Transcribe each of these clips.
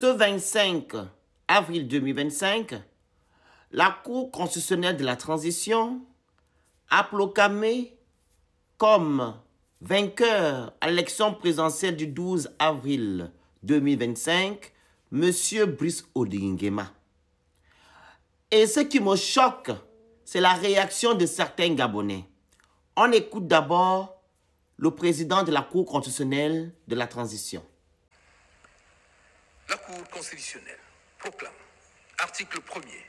Ce 25 avril 2025, la Cour constitutionnelle de la transition a proclamé comme vainqueur à l'élection présidentielle du 12 avril 2025 M. Brice Oligui Nguema. Et ce qui me choque, c'est la réaction de certains Gabonais. On écoute d'abord le président de la Cour constitutionnelle de la transition. La Cour constitutionnelle proclame, article 1er,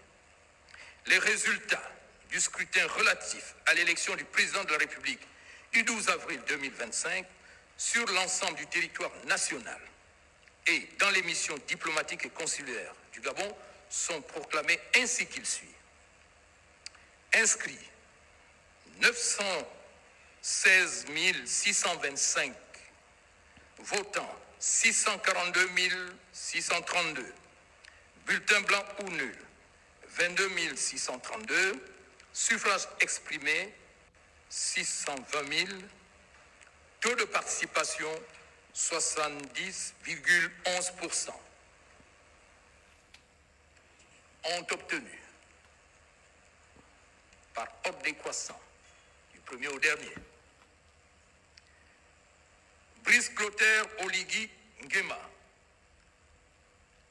les résultats du scrutin relatif à l'élection du président de la République du 12 avril 2025 sur l'ensemble du territoire national et dans les missions diplomatiques et consulaires du Gabon sont proclamés ainsi qu'il suit. Inscrits 916 625 votants 642 632, bulletins blancs ou nuls 22 632, suffrages exprimés 620 000, taux de participation 70,11%. Ont obtenu, par ordre décroissant, du premier au dernier, Brice Clotaire Oligui Nguema,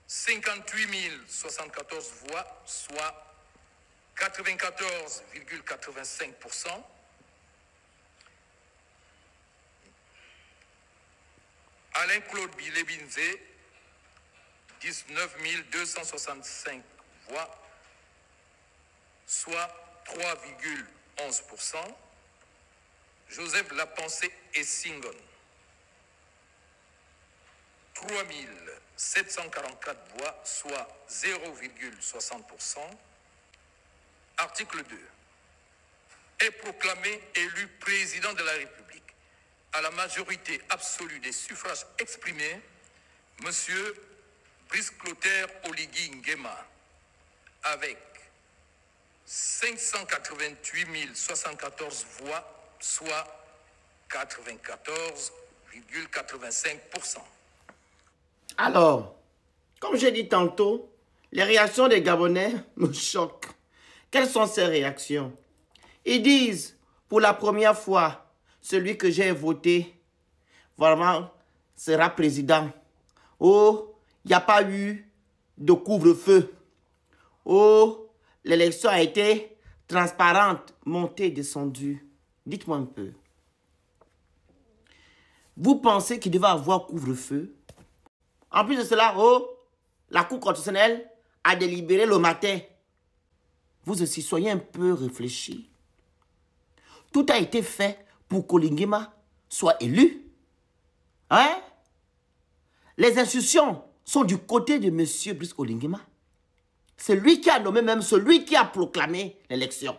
58 074 voix, soit 94,85%. Alain-Claude Bilebinze, 19 265 voix, soit 3,11%. Joseph Lapensée Essingon, 3 744 voix, soit 0,60%. Article 2. Est proclamé élu président de la République à la majorité absolue des suffrages exprimés, M. Brice Clotaire Oligui Nguema, avec 588 074 voix, soit 94,85%. Alors, comme j'ai dit tantôt, les réactions des Gabonais me choquent. Quelles sont ces réactions? Ils disent, pour la première fois, celui que j'ai voté, vraiment, sera président. Oh, il n'y a pas eu de couvre-feu. Oh, l'élection a été transparente, montée, descendue. Dites-moi un peu. Vous pensez qu'il devait avoir couvre-feu? En plus de cela, oh, la Cour constitutionnelle a délibéré le matin. Vous aussi, soyez un peu réfléchis. Tout a été fait pour qu'Oligui Nguema soit élu. Hein? Les institutions sont du côté de M. Brice Oligui Nguema. C'est lui qui a nommé, même celui qui a proclamé l'élection.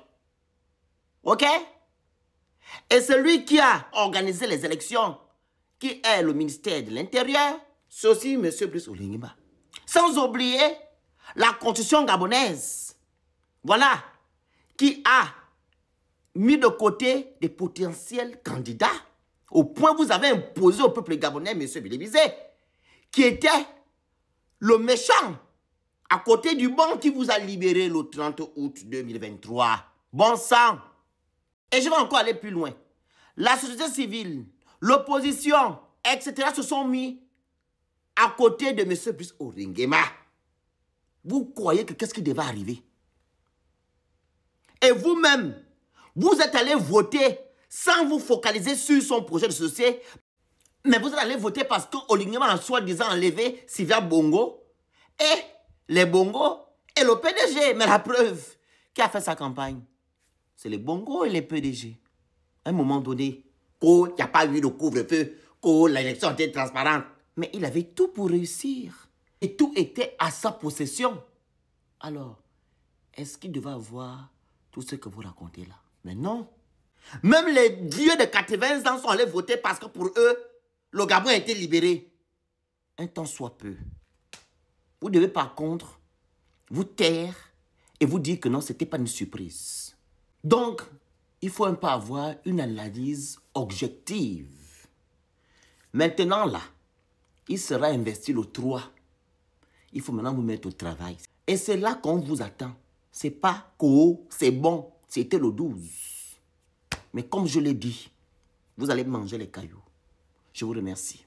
OK? Et celui qui a organisé les élections, qui est le ministère de l'Intérieur, c'est aussi M. Brice Oligui Nguema. Sans oublier la constitution gabonaise. Voilà. Qui a mis de côté des potentiels candidats. Au point où vous avez imposé au peuple gabonais, M. Bilebinze, qui était le méchant à côté du bon qui vous a libéré le 30 août 2023. Bon sang. Et je vais encore aller plus loin. La société civile, l'opposition, etc. se sont mis à côté de M. Brice Oligui Nguema. Vous croyez que qu'est-ce qui devait arriver? Et vous-même, vous êtes allé voter sans vous focaliser sur son projet de société. Mais vous êtes allé voter parce que Oligui Nguema a soi-disant enlevé Sylvia Bongo et les Bongo et le PDG. Mais la preuve, qui a fait sa campagne? C'est les Bongo et les PDG. À un moment donné, il n'y a pas eu de couvre-feu, l'élection était transparente. Mais il avait tout pour réussir. Et tout était à sa possession. Alors, est-ce qu'il devait avoir tout ce que vous racontez là? Mais non. Même les vieux de 80 ans sont allés voter parce que pour eux, le Gabon a été libéré. Un temps soit peu. Vous devez par contre vous taire et vous dire que non, ce n'était pas une surprise. Donc, il faut un peu avoir une analyse objective. Maintenant là, il sera investi le 3. Il faut maintenant vous mettre au travail. Et c'est là qu'on vous attend. C'est pas qu'au, c'est bon. C'était le 12. Mais comme je l'ai dit, vous allez manger les cailloux. Je vous remercie.